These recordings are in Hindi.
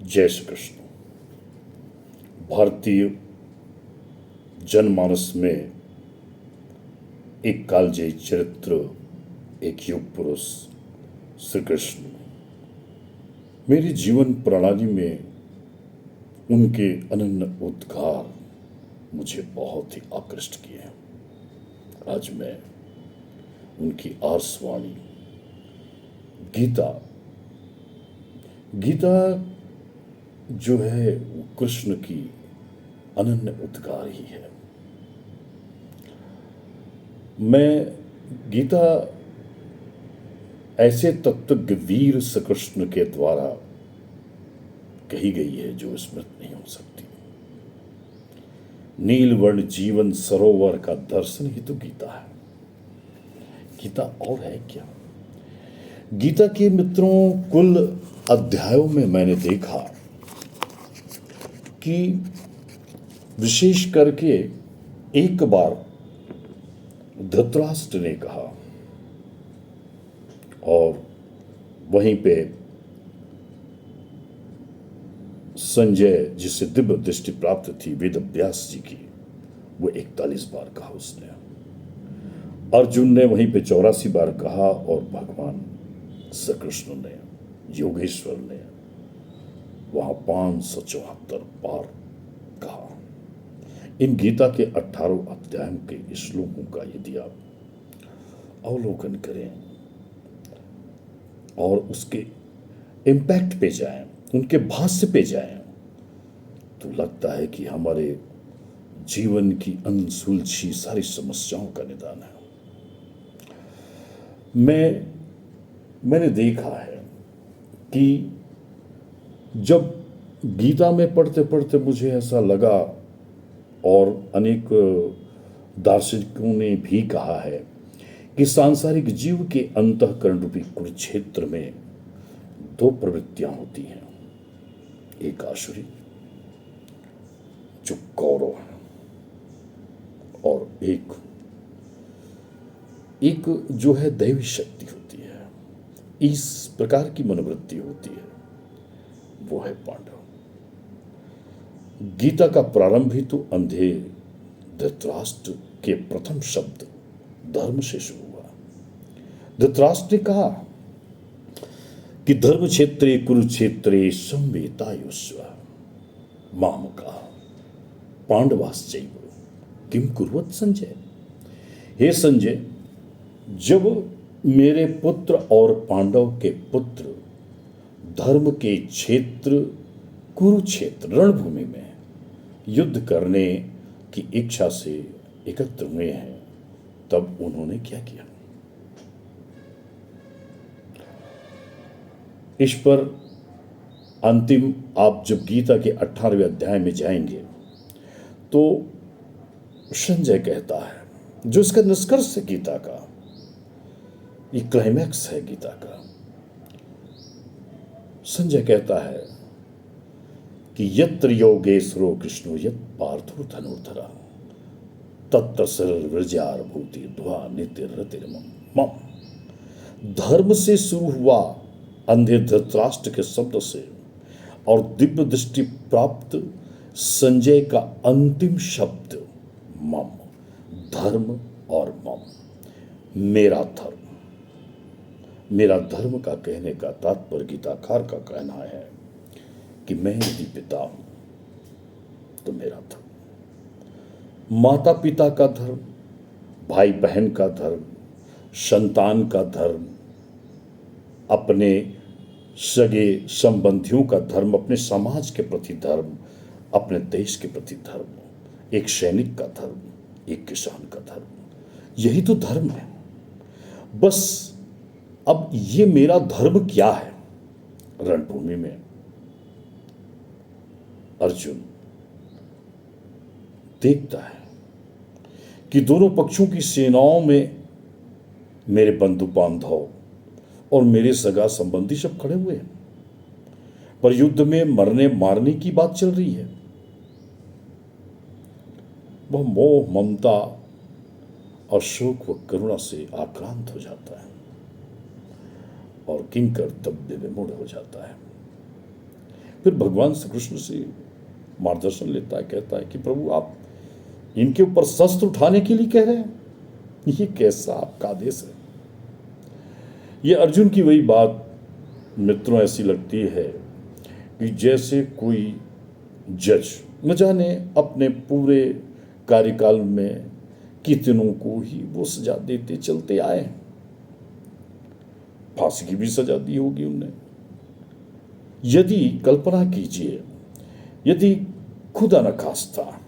जय श्री कृष्ण। भारतीय जनमानस में एक कालजयी चरित्र, एक युग पुरुष श्री कृष्ण। मेरी जीवन प्रणाली में उनके अनन्य उद्गार मुझे बहुत ही आकृष्ट किए हैं। आज मैं उनकी आर्षवाणी गीता जो है वो कृष्ण की अनन्य उद्गार ही है। मैं गीता ऐसे तत्वज्ञ वीर श्री कृष्ण के द्वारा कही गई है जो स्मृत नहीं हो सकती। नीलवर्ण जीवन सरोवर का दर्शन ही तो गीता है। गीता और है क्या? गीता के मित्रों, कुल अध्यायों में मैंने देखा कि विशेष करके एक बार धृतराष्ट्र ने कहा और वहीं पे संजय, जिसे दिव्य दृष्टि प्राप्त थी वेद व्यास जी की, वो 41 बार कहा उसने। अर्जुन ने वहीं पे 84 बार कहा और भगवान श्री कृष्ण ने, योगेश्वर ने वहां 574 बार कहा। इन गीता के 18 अध्यायों के श्लोकों का यदि आप अवलोकन करें और उसके इम्पैक्ट पे जाएं, उनके भाष्य पे जाएं, तो लगता है कि हमारे जीवन की अनसुलझी सारी समस्याओं का निदान है। मैंने देखा है कि जब गीता में पढ़ते पढ़ते मुझे ऐसा लगा, और अनेक दार्शनिकों ने भी कहा है कि सांसारिक जीव के अंतःकरण रूपी कुरुक्षेत्र में दो प्रवृत्तियां होती हैं। एक आसुरी जो कौरव है, और एक जो है दैवी शक्ति होती है। इस प्रकार की मनोवृत्ति होती है, वो है पांडव। गीता का प्रारंभ ही तो अंधे धृतराष्ट्र के प्रथम शब्द धर्म से शुरू हुआ। धृतराष्ट्र ने कहा कि धर्म क्षेत्रे कुरुक्षेत्रे संवेतायुष्व माम का पांडवाश्चैव किम कुर्वत संजय। हे संजय, जब मेरे पुत्र और पांडव के पुत्र धर्म के क्षेत्र कुरुक्षेत्र रणभूमि में युद्ध करने की इच्छा से एकत्र हुए हैं, तब उन्होंने क्या किया? इस पर अंतिम, आप जब गीता के 18वें अध्याय में जाएंगे तो संजय कहता है, जो इसका निष्कर्ष है गीता का, ये क्लाइमैक्स है गीता का। संजय कहता है कि यत्र योगेश्वरो कृष्णो यत् पार्थो धनुर्धरा तत्र सरल विरजार भूति ध्वा नित्य रतिर्मम मम। धर्म से शुरू हुआ अंधे धृतराष्ट्र के शब्द से और दिव्य दृष्टि प्राप्त संजय का अंतिम शब्द मम, धर्म और मम, मेरा धर्म। मेरा धर्म का कहने का तात्पर्य गीताकार का कहना है कि मैं यदि पिता हूं तो मेरा धर्म, माता पिता का धर्म, भाई बहन का धर्म, संतान का धर्म, अपने सगे संबंधियों का धर्म, अपने समाज के प्रति धर्म, अपने देश के प्रति धर्म, एक सैनिक का धर्म, एक किसान का धर्म, यही तो धर्म है। बस अब ये मेरा धर्म क्या है? रणभूमि में अर्जुन देखता है कि दोनों पक्षों की सेनाओं में मेरे बंधु बांधव और मेरे सगा संबंधी सब खड़े हुए हैं, पर युद्ध में मरने मारने की बात चल रही है। वह मोह, ममता और शोक व करुणा से आक्रांत हो जाता है और किंकर तब्य विमूढ़ हो जाता है। फिर भगवान श्री कृष्ण से मार्गदर्शन लेता है, कहता है कि प्रभु आप इनके ऊपर शस्त्र उठाने के लिए कह रहे हैं, ये कैसा आपका आदेश है। ये अर्जुन की वही बात मित्रों ऐसी लगती है कि जैसे कोई जज न जाने अपने पूरे कार्यकाल में कितनों को ही वो सजा देते चलते आए, फांसी की भी सजा दी होगी उनने। यदि कल्पना कीजिए, यदि खुदा न खास्ता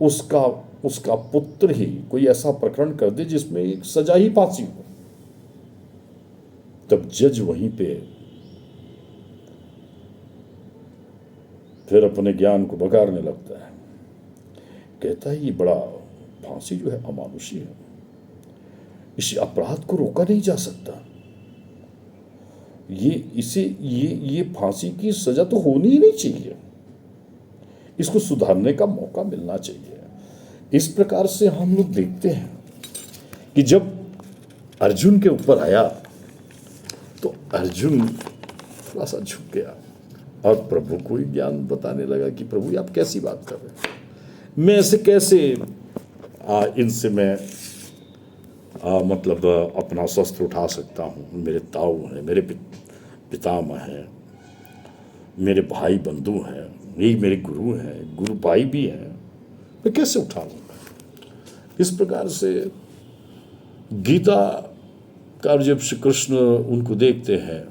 उसका पुत्र ही कोई ऐसा प्रकरण कर दे जिसमें एक सजा ही फांसी हो, तब जज वहीं पे फिर अपने ज्ञान को बगाड़ने लगता है, कहता है ये बड़ा फांसी जो है अमानुषी है, इस अपराध को रोका नहीं जा सकता, ये फांसी की सजा तो होनी ही नहीं चाहिए, इसको सुधारने का मौका मिलना चाहिए। इस प्रकार से हम लोग देखते हैं कि जब अर्जुन के ऊपर आया तो अर्जुन थोड़ा सा झुक गया और प्रभु को ही ज्ञान बताने लगा कि प्रभु आप कैसी बात कर रहे हैं, मैं ऐसे कैसे इनसे मैं मतलब अपना शस्त्र उठा सकता हूँ। मेरे ताऊ हैं, मेरे पितामह हैं, मेरे भाई बंधु हैं, यही मेरे गुरु हैं, गुरु भाई भी हैं, मैं कैसे उठा लूँगा। इस प्रकार से गीता का जब श्री कृष्ण उनको देखते हैं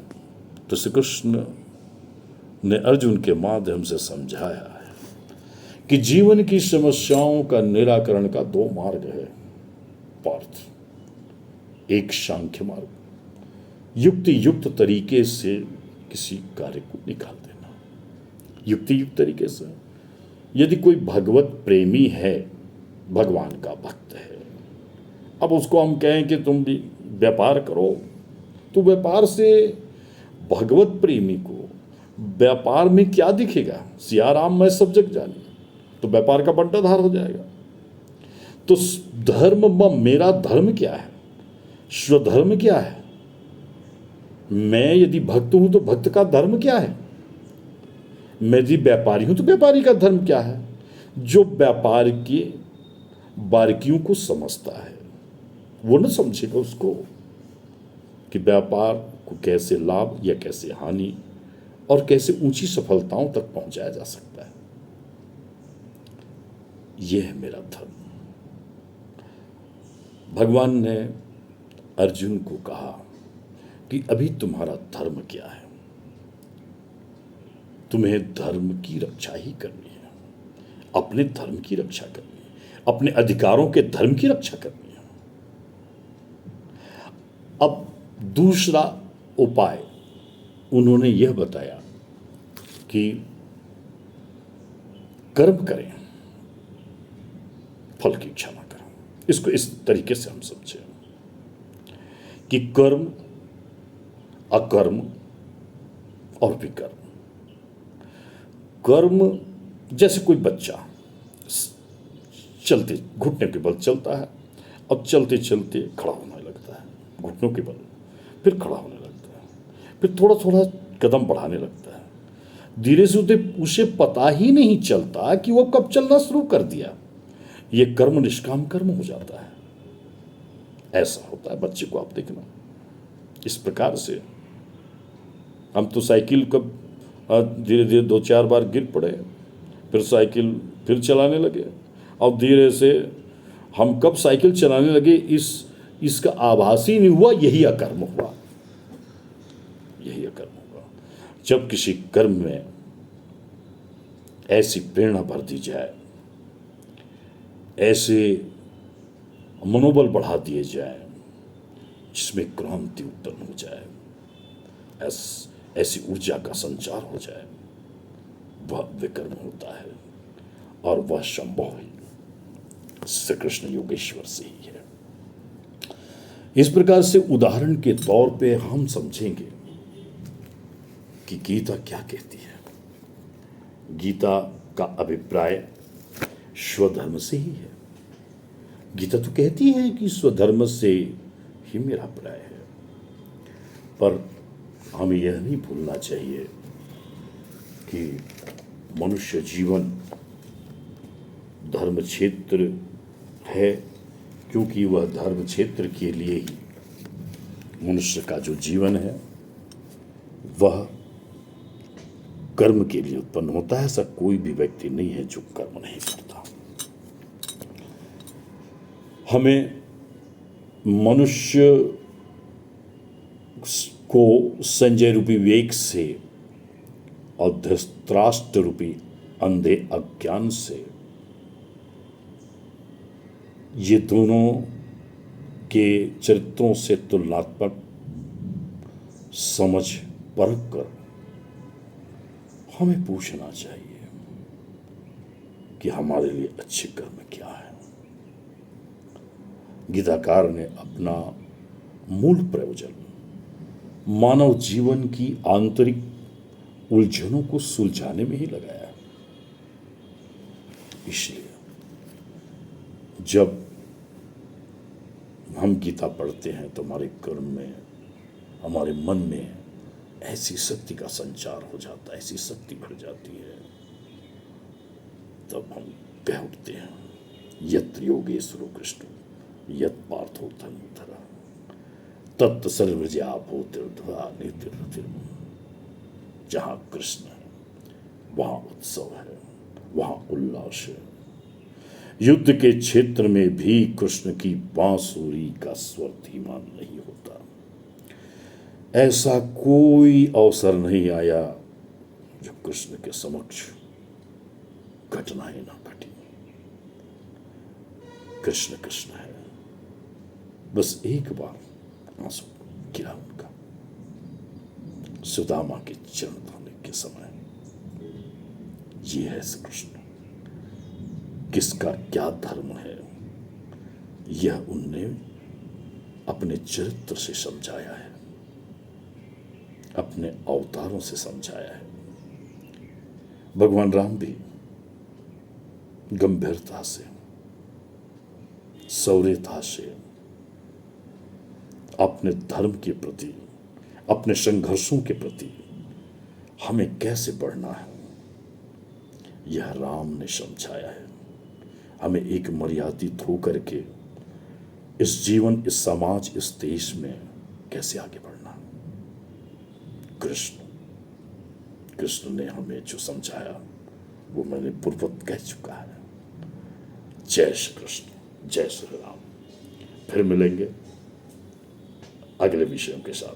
तो श्री कृष्ण ने अर्जुन के माध्यम से समझाया है कि जीवन की समस्याओं का निराकरण का दो मार्ग है पार्थ। एक सांख्य मार्ग, युक्ति युक्त तरीके से किसी कार्य को निकाल देना, युक्ति युक्त तरीके से। यदि कोई भगवत प्रेमी है, भगवान का भक्त है, अब उसको हम कहें कि तुम भी व्यापार करो, तो व्यापार से भगवत प्रेमी को व्यापार में क्या दिखेगा, सिया राम मैं सब जग जानी, तो व्यापार का बंटाधार हो जाएगा। तो धर्म मेरा धर्म क्या है, स्वधर्म क्या है, मैं यदि भक्त हूं तो भक्त का धर्म क्या है, मैं यदि व्यापारी हूं तो व्यापारी का धर्म क्या है। जो व्यापार की बारीकियों को समझता है वो न समझेगा उसको कि व्यापार को कैसे लाभ या कैसे हानि और कैसे ऊंची सफलताओं तक पहुंचाया जा सकता है। यह है मेरा धर्म। भगवान ने अर्जुन को कहा कि अभी तुम्हारा धर्म क्या है, तुम्हें धर्म की रक्षा ही करनी है, अपने धर्म की रक्षा करनी है, अपने अधिकारों के धर्म की रक्षा करनी है। अब दूसरा उपाय उन्होंने यह बताया कि कर्म करें, फल की इच्छा न करें। इसको इस तरीके से हम समझें कि कर्म, अकर्म और विकर्म। कर्म जैसे कोई बच्चा चलते घुटने के बल चलता है, अब चलते चलते खड़ा होने लगता है घुटनों के बल, फिर खड़ा होने लगता है, फिर थोड़ा थोड़ा कदम बढ़ाने लगता है, धीरे से उसे पता ही नहीं चलता कि वो कब चलना शुरू कर दिया। ये कर्म निष्काम कर्म हो जाता है। ऐसा होता है बच्चे को, आप देखना। इस प्रकार से हम तो साइकिल कब धीरे धीरे 2-4 बार गिर पड़े, फिर साइकिल फिर चलाने लगे, और धीरे से हम कब साइकिल चलाने लगे इसका आभास ही नहीं हुआ। यही अकर्म हुआ, यही अकर्म हुआ। जब किसी कर्म में ऐसी प्रेरणा भर दी जाए, ऐसे मनोबल बढ़ा दिए जाए जिसमें क्रांति उत्पन्न हो जाए, ऐसी ऊर्जा का संचार हो जाए, वह विकर्म होता है, और वह संभव ही श्री कृष्ण योगेश्वर से ही है। इस प्रकार से उदाहरण के तौर पे हम समझेंगे कि गीता क्या कहती है। गीता का अभिप्राय स्वधर्म से ही है। गीता तो कहती है कि स्वधर्म से ही मेरा पर्याय है, पर हमें यह नहीं भूलना चाहिए कि मनुष्य जीवन धर्म क्षेत्र है, क्योंकि वह धर्म क्षेत्र के लिए ही मनुष्य का जो जीवन है वह कर्म के लिए उत्पन्न होता है। ऐसा कोई भी व्यक्ति नहीं है जो कर्म नहीं करता। हमें मनुष्य को संजय रूपी विवेक से और धृतराष्ट्र रूपी अंधे अज्ञान से ये दोनों के चरित्रों से तुलनात्मक समझ परख कर हमें पूछना चाहिए कि हमारे लिए अच्छे कर्म क्या है। गीताकार ने अपना मूल प्रयोजन मानव जीवन की आंतरिक उलझनों को सुलझाने में ही लगाया। इसलिए जब हम गीता पढ़ते हैं तो हमारे कर्म में, हमारे मन में ऐसी शक्ति का संचार हो जाता है, ऐसी शक्ति भर जाती है, तब हम कह उठते हैं यत्र योगेश्वरो कृष्ण यत् पार्थो धनुर्धरः तत् सर्वज्ञा भूतिर्ध्वा नीतिर्ज्योतिर्मयः। जहाँ कृष्ण है वहाँ उत्सव है, वहाँ उल्लास है। युद्ध के क्षेत्र में भी कृष्ण की बांसुरी का स्वर धीमा नहीं होता। ऐसा कोई अवसर नहीं आया जो कृष्ण के समक्ष घटनाएं ना घटी। कृष्ण कृष्ण है। बस एक बार आंसू गिरा उनका सुदामा के चरण धोने के समय। ये है कृष्ण, किसका क्या धर्म है यह उनने अपने चरित्र से समझाया है, अपने अवतारों से समझाया है। भगवान राम भी गंभीरता से, शौर्यता से अपने धर्म के प्रति, अपने संघर्षों के प्रति हमें कैसे बढ़ना है यह राम ने समझाया है। हमें एक मर्यादित होकर के इस जीवन, इस समाज, इस देश में कैसे आगे बढ़ना। कृष्ण ने हमें जो समझाया वो मैंने पूर्ववत कह चुका है। जय श्री कृष्ण, जय श्री राम। फिर मिलेंगे अगले विषयों के साथ।